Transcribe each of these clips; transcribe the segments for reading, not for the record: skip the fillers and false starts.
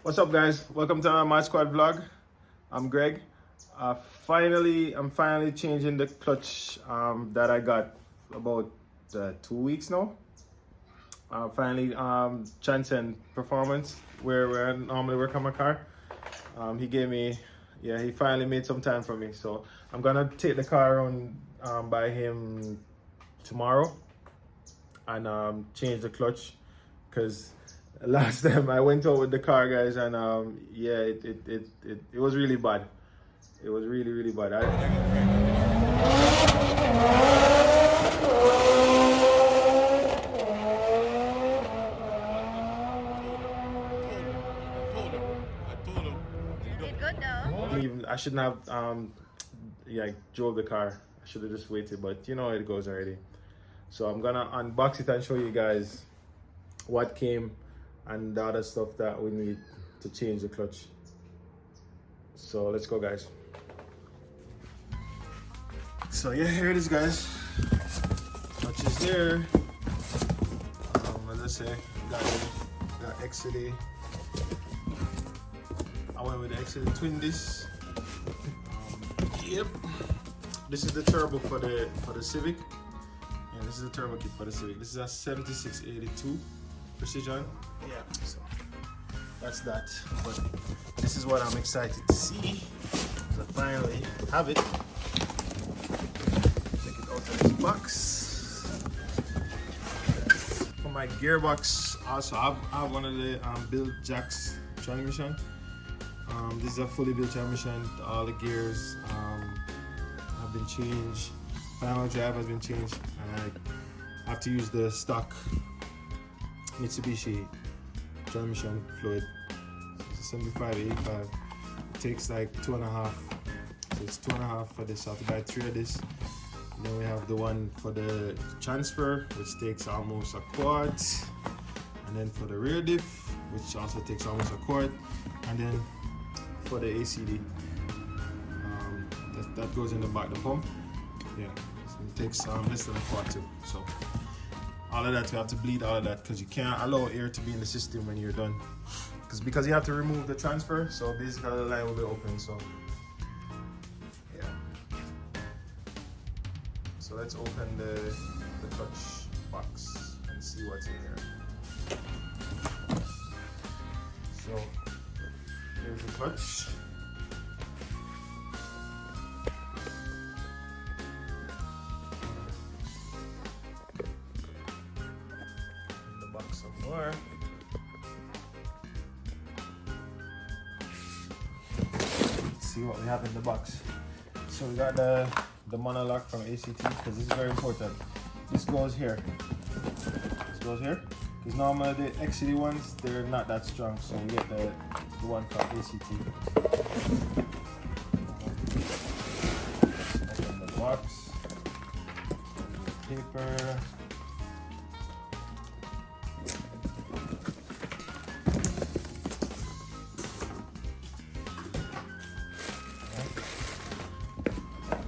What's up, guys? Welcome to my squad vlog. I'm Greg. I'm finally changing the clutch that I got about 2 weeks now. Finally transcend performance where I normally work on my car. He finally made some time for me. So I'm gonna take the car around by him tomorrow and change the clutch, because last time I went out with the car, guys, and it was really bad. It was really bad. I shouldn't have drove the car. I should have just waited, but you know how it goes already. So I'm gonna unbox it and show you guys what came and the other stuff that we need to change the clutch. So let's go, guys. So yeah, here it is, guys. Clutch is there. As I say, got Excedy. I went with the Excedy twin disc. Yep. This is the turbo for the Civic. And this is the turbo kit for the Civic. This is a 7682 precision. Yeah, so that's that. But this is what I'm excited to see. So finally have it. Take it out of this box. For my gearbox, also I have one of the built jacks transmission. This is a fully built transmission. All the gears have been changed. Final drive has been changed, and I have to use the stock Mitsubishi transmission fluid. It's 7585. It takes like 2.5. So it's 2.5 for this. I have to buy 3 of this. And then we have the one for the transfer, which takes almost a quart. And then for the rear diff, which also takes almost a quart. And then for the Excedy, that goes in the back, the pump. Yeah, so it takes less than a quart too. So all of that, you have to bleed all of that, because you can't allow air to be in the system when you're done. Because you have to remove the transfer, so basically the line will be open. So yeah. So let's open the clutch box and see what's in here. So here's the clutch. Some more. Let's see what we have in the box. So we got the monolock from ACT, because this is very important. This goes here. This goes here. Because normally the Excedy ones, they're not that strong, so we get the one from ACT. Open the box. Paper.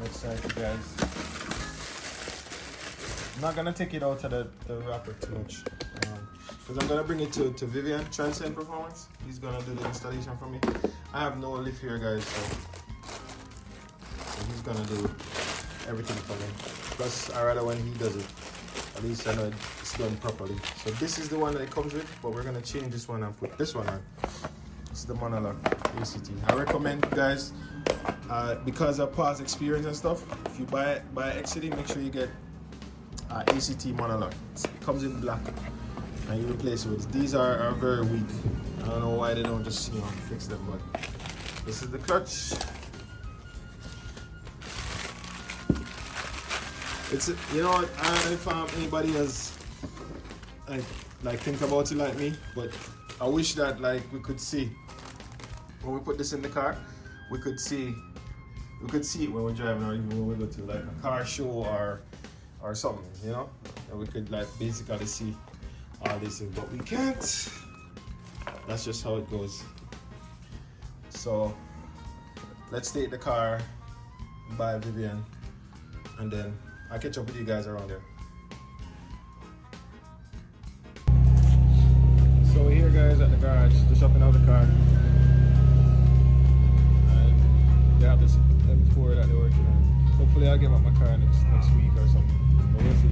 Excited, guys. I'm not gonna take it out of the wrapper too much, because I'm gonna bring it to Vivian, Transcend Performance. He's gonna do the installation for me. I have no lift here, guys, so he's gonna do everything for me. Plus, I rather when he does it, at least I know it's done properly. So this is the one that it comes with, but we're gonna change this one and put this one on. This is the monologue ACT. I recommend, guys, because of past experience and stuff, if you buy Excedy, make sure you get ACT monologue. It comes in black, and you replace it with. These are very weak. I don't know why they don't just fix them, but this is the clutch. It's I don't know if anybody has like think about it like me, but I wish that we could see when we put this in the car. We could see it when we're driving, or even when we go to like a car show or something, and we could basically see all these things, but we can't. That's just how it goes. So let's take the car by Vivian, and then I'll catch up with you guys around there. So we're here, guys. guys at the garage, just shopping out the car. And they have this M4 that they're working on. Hopefully I'll get out my car next week or something. But we'll see.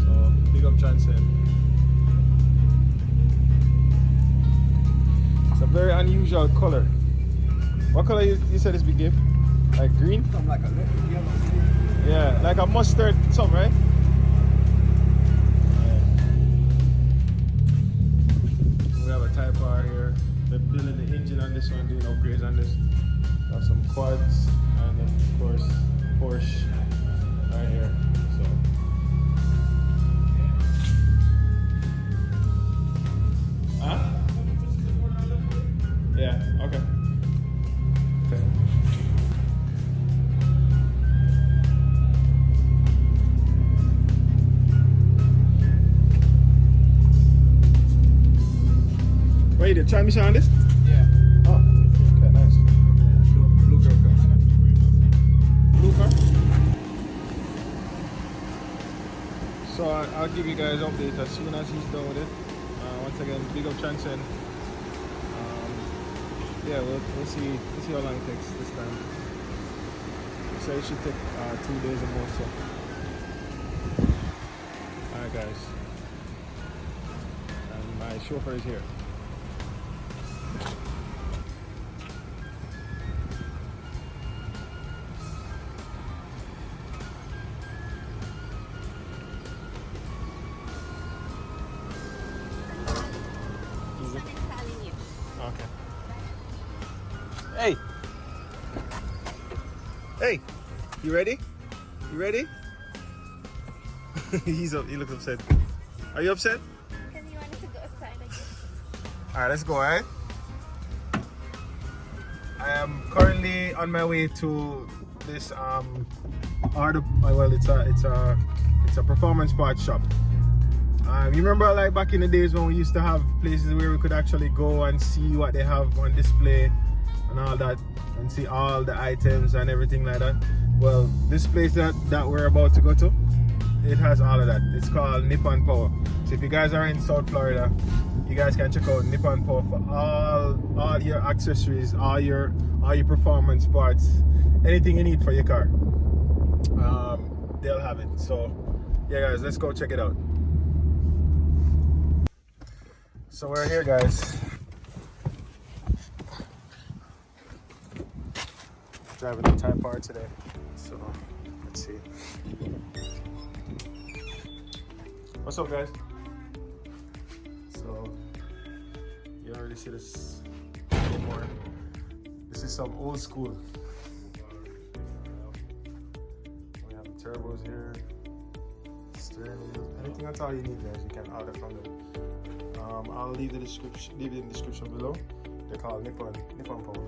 So big up Johnson. It's a very unusual color. What color you said this big gift? Like green? Something like a little yellow. Yeah, like a mustard something, right? Yeah. We have a Type R here. They're building the engine on this one, doing upgrades on this. We have some quads and then of course Porsche right here. So huh? Yeah, okay. Wait, the transmission on this? Yeah. Oh, okay, nice. Blue girl car. Blue car? So I'll give you guys an update as soon as he's done with it. Once again, big up Chanson. Yeah, we'll see how long it takes this time. So it should take 2 days or more. So, alright guys, and my chauffeur is here. Okay. Hey! Hey! You ready? You ready? He looks upset. Are you upset? Because you wanted to go outside again. Alright, let's go, alright? I am currently on my way to this it's a performance parts shop. You remember like back in the days when we used to have places where we could actually go and see what they have on display and all that, and see all the items and everything like that. Well, this place that we're about to go to, it has all of that. It's called Nippon Power. So if you guys are in South Florida, you guys can check out Nippon Power for all your accessories, all your performance parts, anything you need for your car. They'll have it. So yeah guys, let's go check it out. So we're here guys. Driving the Type R today. So let's see. What's up guys? So you already see this anymore. This is some old school. We have turbos here, steering wheel, anything at all you need guys, you can order from them. I'll leave it in the description below. They're called Nippon Power.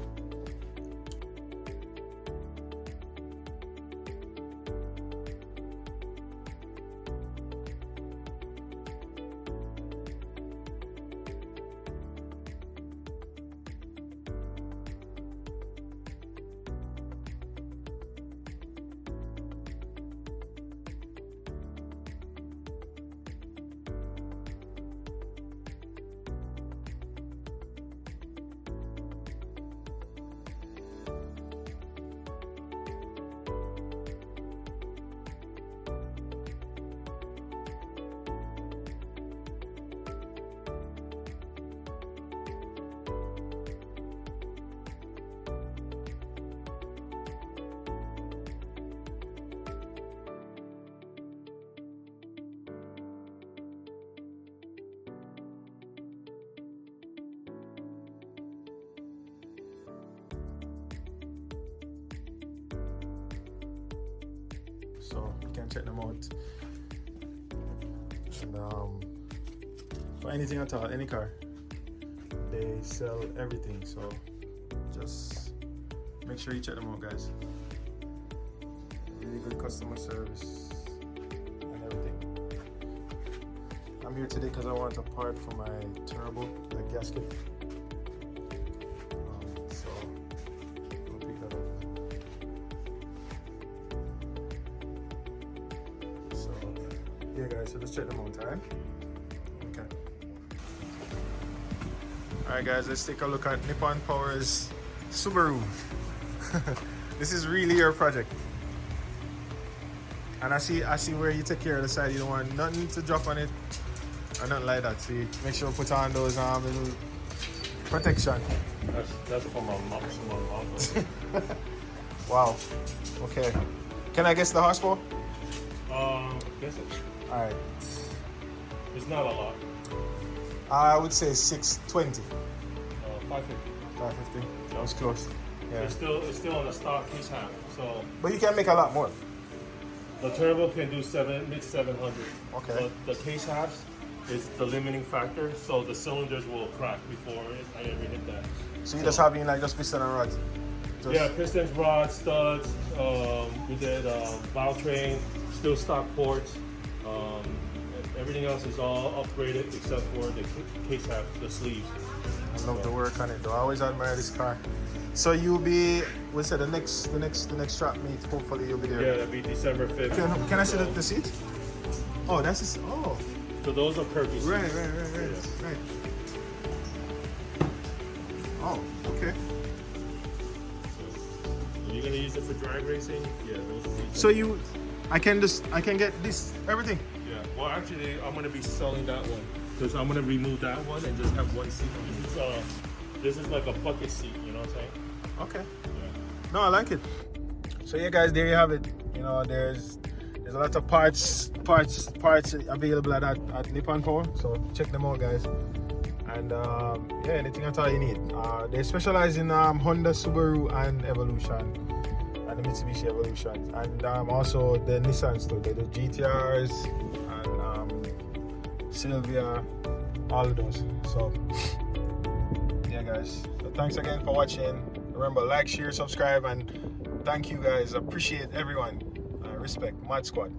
So you can check them out. And for anything at all, any car, they sell everything. So just make sure you check them out, guys. Really good customer service and everything. I'm here today because I want a part for my turbo, the gasket. So we'll pick that up. Yeah guys, so let's check them out, alright? Okay. Alright guys, let's take a look at Nippon Power's Subaru. This is really your project. And I see where you take care of the side. You don't want nothing to drop on it or nothing like that. So you make sure you put on those little protection. That's for my mom. Wow. Okay. Can I guess the horsepower? Guess it. Alright. It's not a lot. I would say 620. 550. 550. That was close. Yeah. It's still on the stock case half. So But you can make a lot more. the turbo can do mid 700. Okay. But the case halves is the limiting factor. So the cylinders will crack before I ever hit that. So you're just having like just piston and rods? Just... Yeah, pistons, rods, studs. We did valve train, still stock ports. Everything else is all upgraded except for the case half, the sleeves. I love the work on it though. I always admire this car. So you'll be, what's it, the next track meet, hopefully you'll be there. Yeah, that'll be December 5th. Can I see the seat? Oh, that's his, oh. So those are curvy seats. Right. Yeah. Right. Oh, okay. So, you're gonna use it for drag racing? Yeah, those are seats. So I can get this, everything? Yeah, well actually I'm gonna be selling that one. Because I'm gonna remove that one and just have one seat. This is like a bucket seat, you know what I'm saying? Okay. Yeah. No, I like it. So yeah guys, there you have it. You know, there's a lot of parts available at Nippon Power. So check them out guys. And yeah, anything at all you need. They specialize in Honda, Subaru and Evolution. And the Mitsubishi Evolution. And also the Nissans too. They do GTRs and Sylvia, all of those. So yeah guys, so thanks again for watching. Remember, like, share, subscribe, and thank you guys. Appreciate everyone. Respect Mad Squad.